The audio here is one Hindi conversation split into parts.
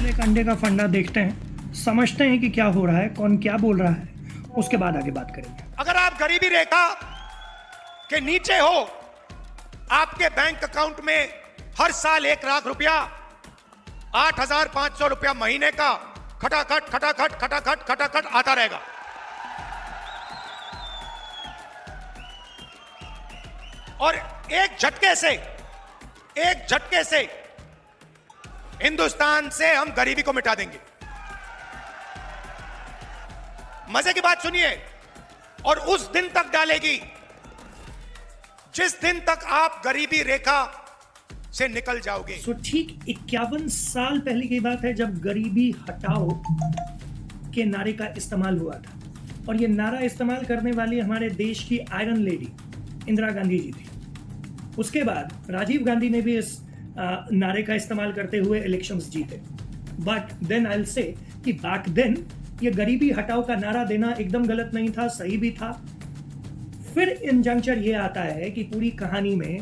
एक अंडे का फंडा देखते हैं, समझते हैं कि क्या हो रहा है, कौन क्या बोल रहा है, उसके बाद आगे बात करेंगे। अगर आप गरीबी रेखा के नीचे हो, आपके बैंक अकाउंट में हर साल 1 लाख रुपया, 8,500 रुपया महीने का खटाखट खटाखट खटाखट खटाखट आता रहेगा। और एक झटके से हिंदुस्तान से हम गरीबी को मिटा देंगे। मजे की बात सुनिए, और उस दिन तक डालेगी जिस दिन तक आप गरीबी रेखा से निकल जाओगे। तो ठीक 51 साल पहले की बात है जब गरीबी हटाओ के नारे का इस्तेमाल हुआ था, और ये नारा इस्तेमाल करने वाली हमारे देश की आयरन लेडी इंदिरा गांधी जी थी। उसके बाद राजीव गांधी ने भी इस नारे का इस्तेमाल करते हुए इलेक्शंस जीते। But then I will say कि बैक देन ये गरीबी हटाओ का नारा देना एकदम गलत नहीं था, सही भी था। फिर इन जंक्चर ये आता है कि पूरी कहानी में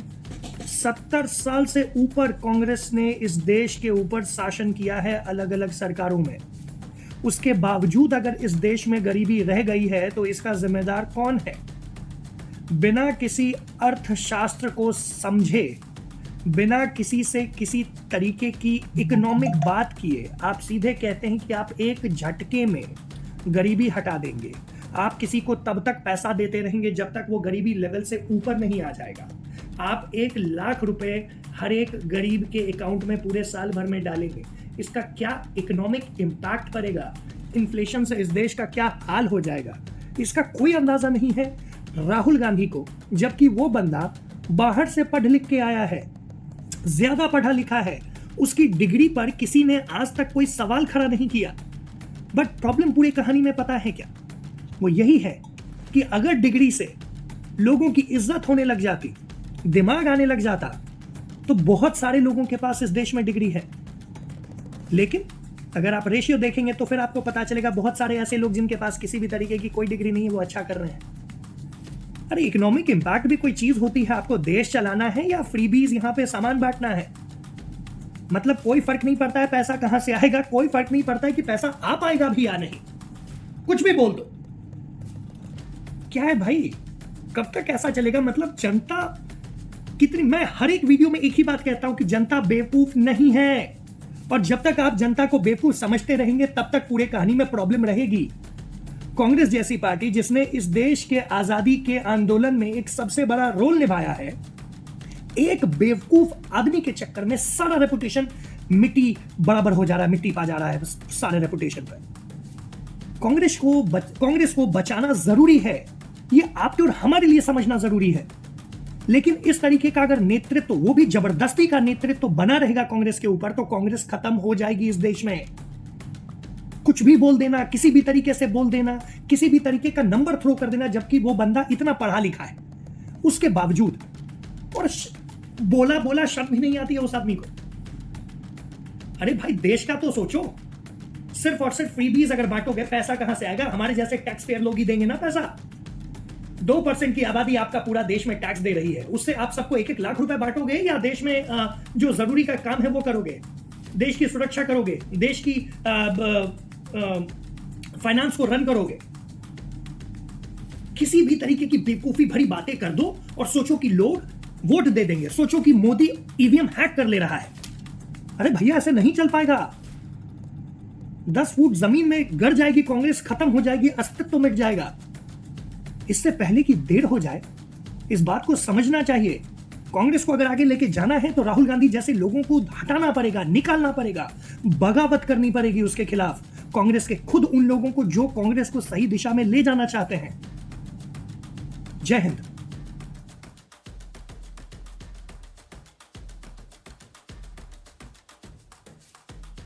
70 साल से ऊपर कांग्रेस ने इस देश के ऊपर शासन किया है अलग अलग सरकारों में। उसके बावजूद अगर इस देश में गरीबी रह गई है तो इसका जिम्मेदार कौन है? बिना किसी अर्थशास्त्र को समझे, बिना किसी से किसी तरीके की इकोनॉमिक बात किए, आप सीधे कहते हैं कि आप एक झटके में गरीबी हटा देंगे। आप किसी को तब तक पैसा देते रहेंगे जब तक वो गरीबी लेवल से ऊपर नहीं आ जाएगा। आप 1 लाख रुपए हर एक गरीब के अकाउंट में पूरे साल भर में डालेंगे। इसका क्या इकोनॉमिक इम्पैक्ट पड़ेगा? इन्फ्लेशन से इस देश का क्या हाल हो जाएगा? इसका कोई अंदाजा नहीं है राहुल गांधी को, जबकि वो बंदा बाहर से पढ़ लिख के आया है, ज्यादा पढ़ा लिखा है, उसकी डिग्री पर किसी ने आज तक कोई सवाल खड़ा नहीं किया। बट प्रॉब्लम पूरी कहानी में पता है क्या? वो यही है कि अगर डिग्री से लोगों की इज्जत होने लग जाती, दिमाग आने लग जाता, तो बहुत सारे लोगों के पास इस देश में डिग्री है। लेकिन अगर आप रेशियो देखेंगे तो फिर आपको पता चलेगा बहुत सारे ऐसे लोग जिनके पास किसी भी तरीके की कोई डिग्री नहीं है, वो अच्छा कर रहे हैं। अरे इकोनॉमिक इंपैक्ट भी कोई चीज होती है। आपको देश चलाना है या फ्रीबीज यहां पे सामान बांटना है? मतलब कोई फर्क नहीं पड़ता है पैसा कहां से आएगा, कोई फर्क नहीं पड़ता है कि पैसा आ पाएगा भी या नहीं, कुछ भी बोल दो। क्या है भाई, कब तक ऐसा चलेगा? मतलब जनता कितनी, मैं हर एक वीडियो में एक ही बात कहता हूं कि जनता बेवकूफ नहीं है, और जब तक आप जनता को बेवकूफ समझते रहेंगे तब तक पूरे कहानी में प्रॉब्लम रहेगी। कांग्रेस जैसी पार्टी जिसने इस देश के आजादी के आंदोलन में एक सबसे बड़ा रोल निभाया है, एक बेवकूफ आदमी के चक्कर में सारा रेपुटेशन मिट्टी बराबर हो जा रहा है, मिट्टी पा जा रहा है सारे रेपुटेशन पर। कांग्रेस को बचाना जरूरी है, ये आपके और हमारे लिए समझना जरूरी है। लेकिन इस तरीके का अगर नेतृत्व, वो भी जबरदस्ती का नेतृत्व बना रहेगा कांग्रेस के ऊपर, तो कांग्रेस खत्म हो जाएगी इस देश में। कुछ भी बोल देना, किसी भी तरीके से बोल देना, किसी भी तरीके का नंबर थ्रो कर देना, जबकि वो बंदा इतना पढ़ा लिखा है उसके बावजूद, और बोला शर्म भी नहीं आती है उस आदमी को। अरे भाई देश का तो सोचो। सिर्फ और सिर्फ फ्रीबीज अगर बांटोगे, पैसा कहां से आएगा? हमारे जैसे टैक्स पेयर लोग ही देंगे ना पैसा। 2% की आबादी आपका पूरा देश में टैक्स दे रही है, उससे आप सबको 1-1 लाख रुपए बांटोगे, या देश में जो जरूरी का काम है वो करोगे, देश की सुरक्षा करोगे, देश की फाइनेंस को रन करोगे? किसी भी तरीके की बेवकूफी भरी बातें कर दो और सोचो कि लोग वोट दे देंगे, सोचो कि मोदी ईवीएम हैक कर ले रहा है। अरे भैया ऐसे नहीं चल पाएगा। 10 फुट जमीन में गड़ जाएगी कांग्रेस, खत्म हो जाएगी, अस्तित्व मिट जाएगा। इससे पहले कि देर हो जाए, इस बात को समझना चाहिए। कांग्रेस को अगर आगे लेके जाना है तो राहुल गांधी जैसे लोगों को हटाना पड़ेगा, निकालना पड़ेगा, बगावत करनी पड़ेगी उसके खिलाफ। कांग्रेस के खुद उन लोगों को जो कांग्रेस को सही दिशा में ले जाना चाहते हैं। जय हिंद।